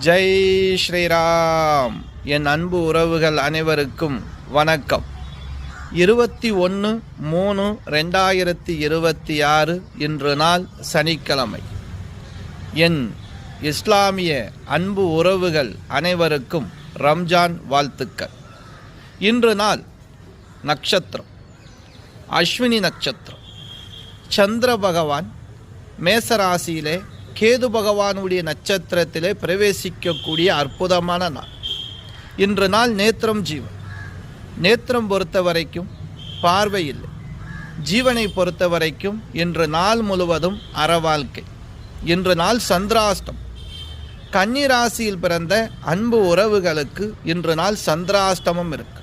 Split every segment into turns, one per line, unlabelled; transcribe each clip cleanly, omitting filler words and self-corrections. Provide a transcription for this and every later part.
ஜெய் ஸ்ரீராம். என் அன்பு உறவுகள் அனைவருக்கும் வணக்கம். 21/3/2026 இன்று நாள் சனிக்கிழமை. என் இஸ்லாமிய அன்பு உறவுகள் அனைவருக்கும் ரம்ஜான் வாழ்த்துக்கள். இன்று நாள் நட்சத்திரம் அஸ்வினி நட்சத்திரம். சந்திர பகவான் மேசராசியிலே கேது பகவானுடைய நட்சத்திரத்திலே பிரவேசிக்கக்கூடிய அற்புதமான நாள். இன்று நாள் நேத்திரம் ஜீவன். நேத்திரம் பொறுத்த வரைக்கும் பார்வை இல்லை. ஜீவனை பொறுத்த வரைக்கும் இன்று நாள் முழுவதும் அறவாழ்க்கை. இன்று நாள் சந்திராஷ்டம். கன்னி ராசியில் பிறந்த அன்பு உறவுகளுக்கு இன்று நாள் சந்திராஷ்டமம் இருக்கு.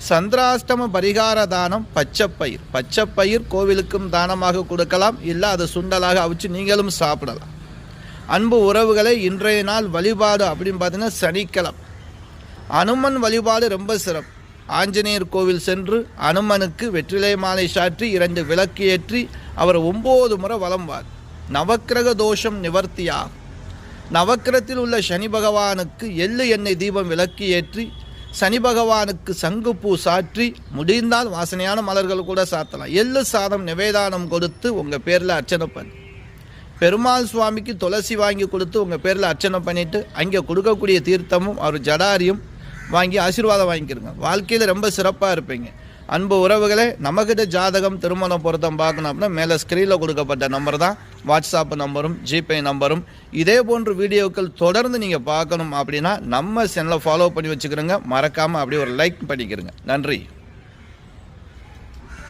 சந்திராஷ்டம பரிகார தானம் பச்சைப்பயிர். பச்சைப்பயிர் கோவிலுக்கும் தானமாக கொடுக்கலாம், இல்லை அது சுண்டலாக அவிச்சு நீங்களும் சாப்பிடலாம். அன்பு உறவுகளை இன்றைய நாள் வழிபாடு அப்படின்னு பார்த்தீங்கன்னா சனிக்கிழமை அனுமன் வழிபாடு ரொம்ப சிறப்பு. ஆஞ்சநேயர் கோவில் சென்று அனுமனுக்கு வெற்றிலை மாலை சாற்றி 2 விளக்கு ஏற்றி அவர் 9 முறை வலம் வார். நவக்கிரக தோஷம் நிவர்த்தியாகும். நவக்கிரத்தில் உள்ள சனி பகவானுக்கு எள்ளு எண்ணெய் தீபம் விளக்கு ஏற்றி சனி பகவானுக்கு சங்குப்பூ சாற்றி முடிந்தால் வாசனையான மலர்கள் கூட சாத்தலாம். எள்ளு சாதம் நிவேதானம் கொடுத்து உங்கள் பேரில் அர்ச்சனை பண்ணி பெருமாள் சுவாமிக்கு துளசி வாங்கி கொடுத்து உங்கள் பேரில் அர்ச்சனை பண்ணிவிட்டு அங்கே கொடுக்கக்கூடிய தீர்த்தமும் அவர் ஜடாரியும் வாங்கி ஆசீர்வாதம் வாங்கிக்கிறங்க. வாழ்க்கையில் ரொம்ப சிறப்பாக இருப்பீங்க. அன்பு உறவுகளே, நமக்கிட்ட ஜாதகம் திருமணம் பொருத்தம் பார்க்கணும் அப்படின்னா மேலே ஸ்க்ரீனில் கொடுக்கப்பட்ட நம்பர் தான் வாட்ஸ்அப் நம்பரும் ஜிபே நம்பரும். இதே போன்ற வீடியோக்கள் தொடர்ந்து நீங்கள் பார்க்கணும் அப்படின்னா நம்ம சேனலை ஃபாலோ பண்ணி வச்சுக்கிறோங்க. மறக்காமல் அப்படியே ஒரு லைக் பண்ணிக்கிறங்க. நன்றி.